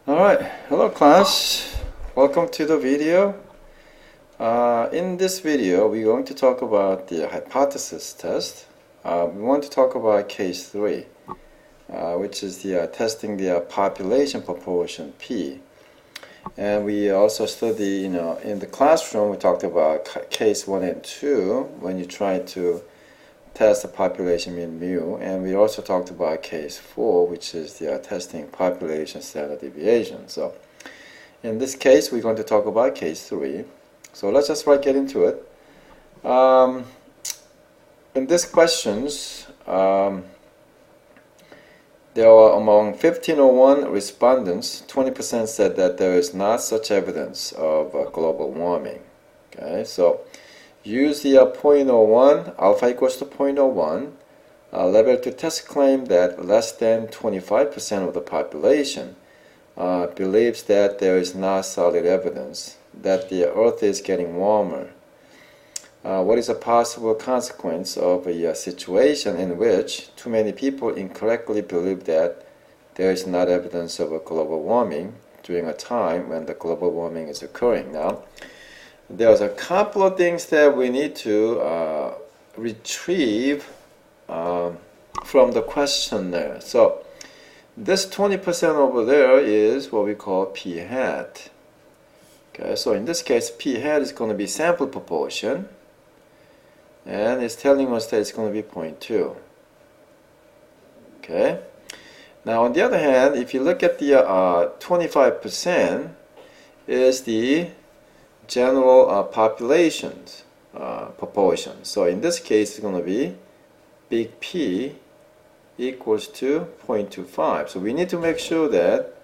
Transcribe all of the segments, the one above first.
Alright, hello class, welcome to the video. In this video we're going to talk about the hypothesis test. We want to talk about case 3, which is the testing the population proportion P. And we also study, in the classroom we talked about case 1 and 2 when you try to test the population mean mu, and we also talked about case 4, which is the testing population standard deviation. So in this case we're going to talk about case 3. So let's just get into it. In these questions, there are among 1501 respondents, 20% said that there is not such evidence of global warming. Okay, so use the 0.01, alpha equals to 0.01 level to test claim that less than 25% of the population believes that there is not solid evidence that the earth is getting warmer. What is a possible consequence of a situation in which too many people incorrectly believe that there is not evidence of a global warming during a time when the global warming is occurring? Now, there's a couple of things that we need to retrieve from the questionnaire. So this 20% over there is what we call P hat. Okay, so in this case P hat is going to be sample proportion, and it's telling us that it's going to be 0.2. Okay, now on the other hand, if you look at the 25% is the general populations proportion. So in this case it's going to be big P equals to 0.25. So we need to make sure that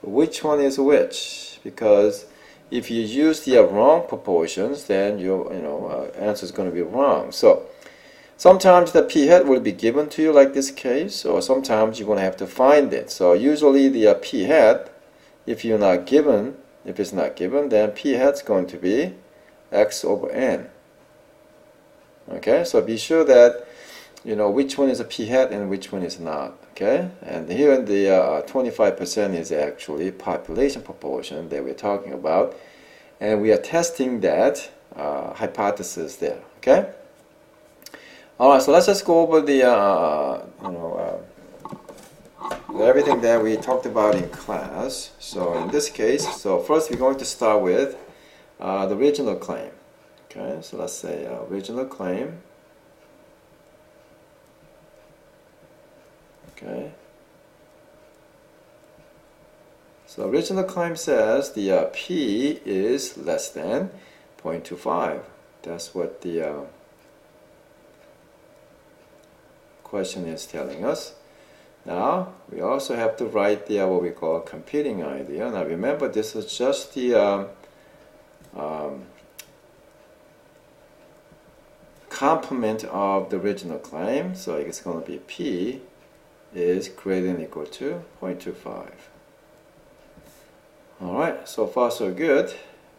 which one is which, because if you use the wrong proportions, then your answer is going to be wrong. So sometimes the P hat will be given to you like this case, or sometimes you're going to have to find it. So usually the P hat, if it's not given, then P hat is going to be x over n. Okay, so be sure that which one is a P hat and which one is not. Okay, and here in the 25% is actually population proportion that we're talking about, and we are testing that hypothesis there. Okay. All right, so let's just go over the everything that we talked about in class. So in this case, so first we're going to start with the original claim. Okay, so let's say original claim. Okay, so original claim says the P is less than 0.25. That's what the question is telling us. Now we also have to write the what we call competing idea. Now remember, this is just the complement of the original claim. So it's going to be P is greater than or equal to 0.25. Alright, so far so good.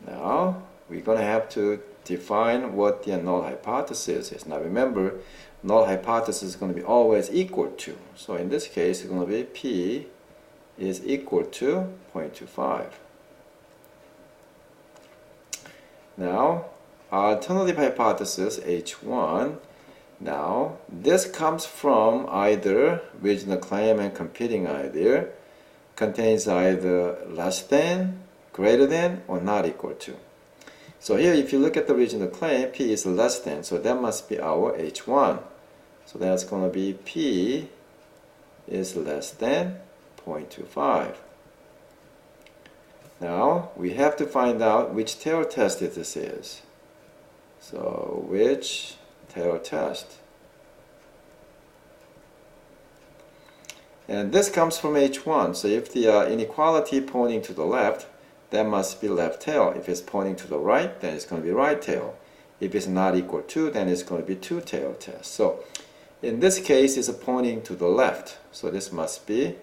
Now we're going to have to define what the null hypothesis is. Now remember, null hypothesis is going to be always equal to. So in this case it's going to be P is equal to 0.25. Now alternative hypothesis H1. Now this comes from either original claim and competing idea, contains either less than, greater than, or not equal to. So here if you look at the original claim, P is less than, so that must be our H1. So that's going to be P is less than 0.25. Now we have to find out which tail test this is. So which tail test? And this comes from H1. So if the inequality pointing to the left, that must be left tail. If it's pointing to the right, then it's going to be right tail. If it's not equal to, then it's going to be two tail test. So in this case, it's pointing to the left. So this must be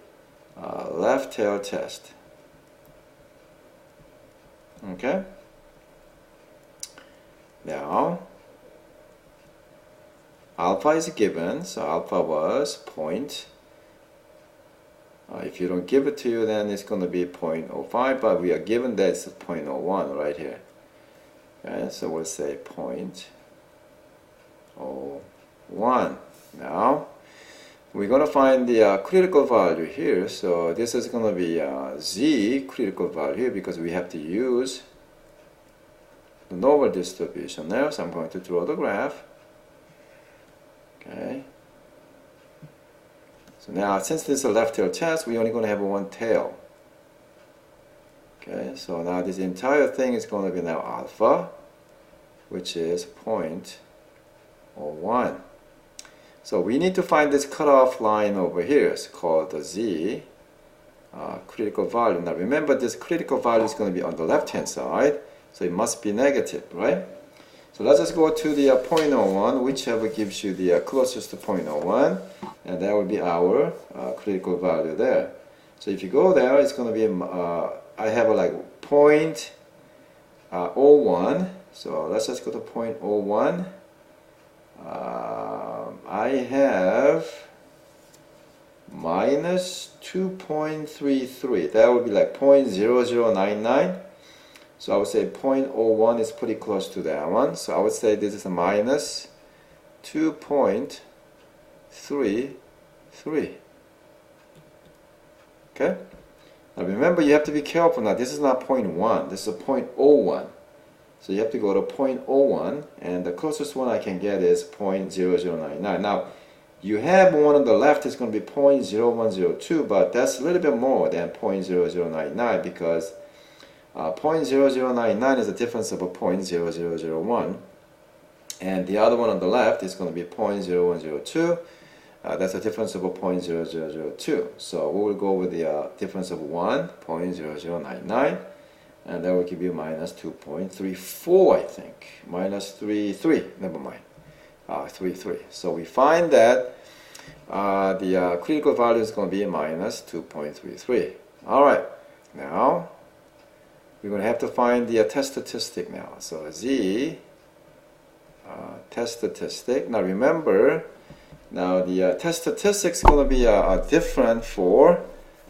left tail test. Okay. Now alpha is given, so alpha was If you don't give it to you, then it's going to be 0.05, but we are given that it's 0.01 right here. Okay, so we'll say 0.01. Now, we're going to find the critical value here. So this is going to be z critical value here because we have to use the normal distribution there. So I'm going to draw the graph. Okay. So now, since this is a left tail test, we're only going to have one tail. Okay, so now this entire thing is going to be now alpha, which is 0.01. So we need to find this cutoff line over here. It's called the z critical value. Now remember, this critical value is going to be on the left hand side, so it must be negative, right? So let's just go to the 0.01, whichever gives you the closest to 0.01, and that will be our critical value there. So if you go there, it's going to be, I have like 0.01, so let's just go to 0.01. I have minus 2.33, that would be like 0.0099. So I would say 0.01 is pretty close to that one. So I would say this is a minus 2.33. Okay? Now remember, you have to be careful now. This is not 0.1. This is a 0.01. So you have to go to 0.01. And the closest one I can get is 0.0099. Now, you have one on the left is going to be 0.0102. But that's a little bit more than 0.0099 because 0.0099 is the difference of a 0.0001, and the other one on the left is going to be 0.0102. That's a difference of a 0.0002. So we will go with the difference of 1.0099, and that will give you minus 2.34, I think. Minus 33. Never mind. 33. So we find that the critical value is going to be minus 2.33. All right. Now we're going to have to find the test statistic now. So z test statistic. Now remember, now the test statistic is going to be different for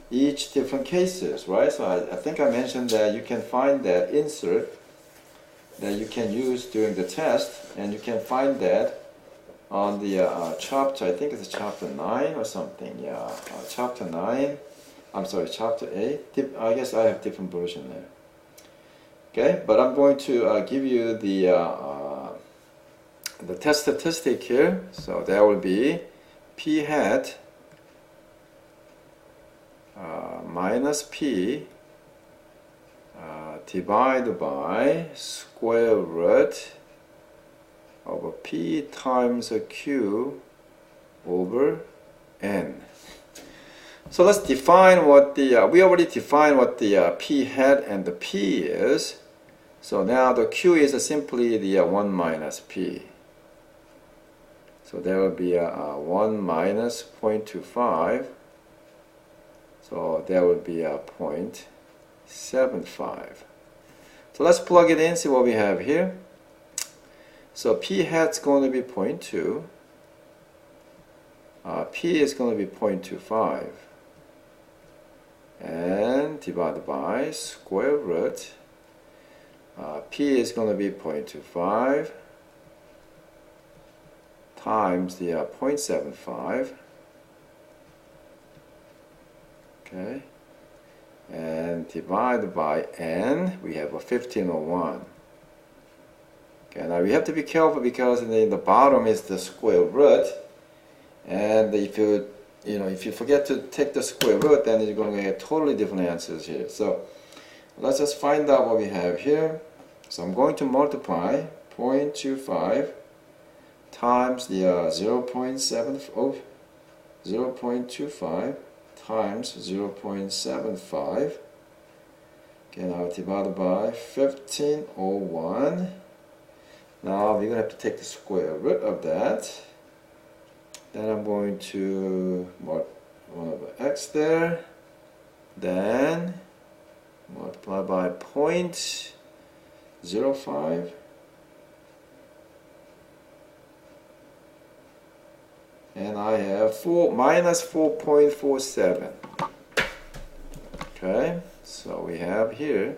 each different cases, right? So I think I mentioned that you can find that insert that you can use during the test, and you can find that on the chapter, I think it's chapter 9 or something. Yeah, chapter 9. I'm sorry, chapter 8. I guess I have different version there. Okay, but I'm going to give you the test statistic here. So that will be p hat minus p divided by square root over p times a q over n. So let's define what the we already defined what the p hat and the p is. So now the q is simply the 1 minus p. So there will be a 1 minus 0.25. So there will be a 0.75. So let's plug it in, see what we have here. So p hat's going to be 0.2. P is going to be 0.25. And divided by square root. P is going to be 0.25 times the 0.75. Okay, and divided by n, we have a 1501. Okay, now we have to be careful because in the bottom is the square root, and if you forget to take the square root, then you're going to get totally different answers here. So let's just find out what we have here. So I'm going to multiply 0.25 times the 0.25 times 0.75. Okay, now divided by 1501. Now we're going to have to take the square root of that. Then I'm going to mark 1 over x there. Then multiply by 0.05. And I have minus 4.47. Okay, so we have here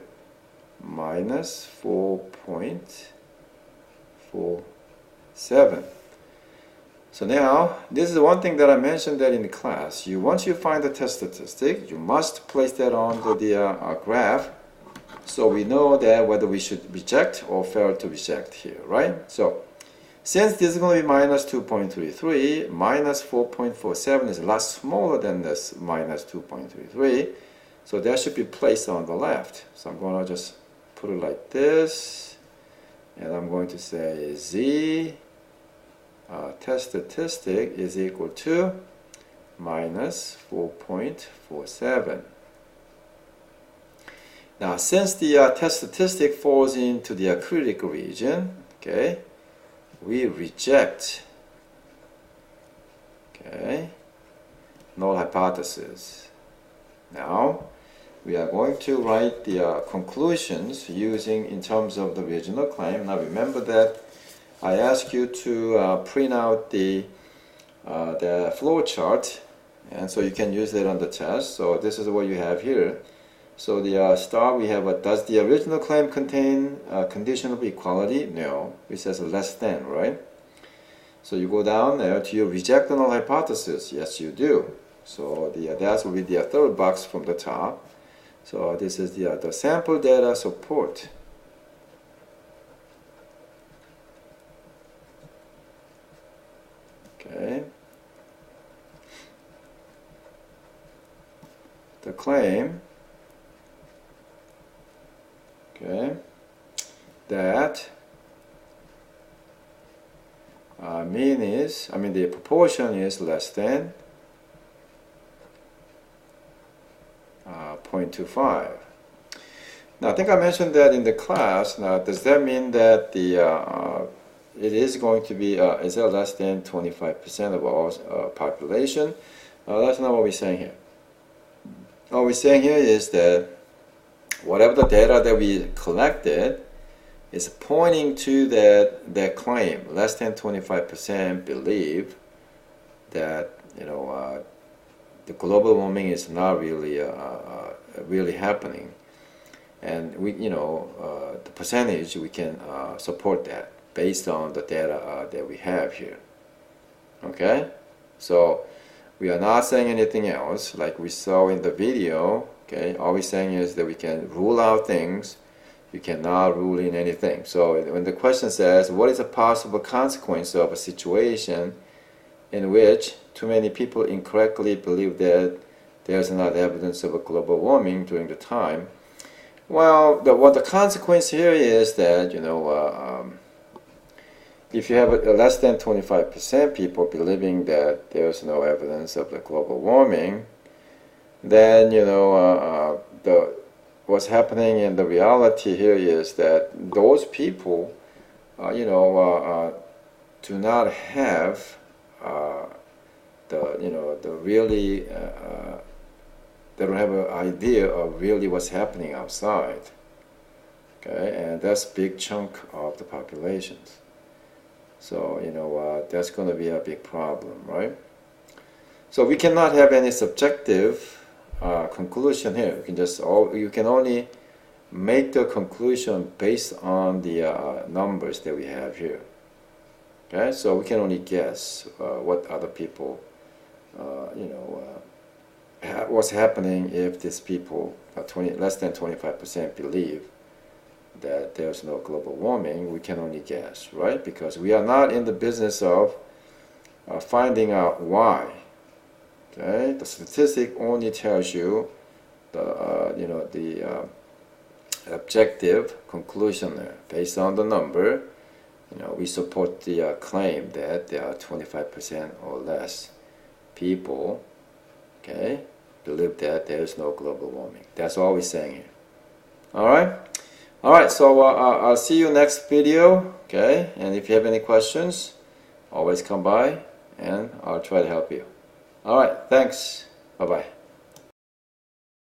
minus 4.47. So now, this is one thing that I mentioned that in the class. Once you find the test statistic, you must place that on the graph, so we know that whether we should reject or fail to reject here, right? So, since this is going to be minus 2.33, minus 4.47 is a lot smaller than this minus 2.33, so that should be placed on the left. So I'm going to just put it like this, and I'm going to say Z test statistic is equal to minus 4.47. Now, since the test statistic falls into the critical region, okay, we reject, okay, null hypothesis. Now, we are going to write the conclusions using in terms of the original claim. Now, remember that I asked you to print out the flow chart, and so you can use it on the test. So this is what you have here. So the star, we have does the original claim contain a condition of equality? No, it says less than, right? So you go down there to your reject the null hypothesis. Yes, you do. So that will be the third box from the top. So this is the sample data support. Okay. The claim, okay, that the proportion is less than 0.25. Now, I think I mentioned that in the class. Now, does that mean that it is going to be is it less than 25% of all population? That's not what we're saying here. What we're saying here is that whatever the data that we collected is pointing to that claim. Less than 25% believe that the global warming is not really really happening, and the percentage we can support that based on the data that we have here. Okay, so we are not saying anything else like we saw in the video. Okay, all we're saying is that we can rule out things. You cannot rule in anything. So when the question says, what is a possible consequence of a situation in which too many people incorrectly believe that there's not evidence of a global warming during the time? Well, what the consequence here is that, if you have less than 25% people believing that there's no evidence of the global warming, then what's happening in the reality here is that those people do not have they don't have an idea of really what's happening outside. Okay, and that's a big chunk of the populations. So that's going to be a big problem, right? So we cannot have any subjective conclusion here. You can only make the conclusion based on the numbers that we have here. Okay, so we can only guess what other people, what's happening if these people, less than 25% believe that there's no global warming. We can only guess, right? Because we are not in the business of finding out why. Okay, the statistic only tells you the objective conclusion there. Based on the number, we support the claim that there are 25% or less people, okay, believe that there is no global warming. That's all we're saying here. All right. So I'll see you next video. Okay, and if you have any questions, always come by, and I'll try to help you. All right, thanks. Bye-bye.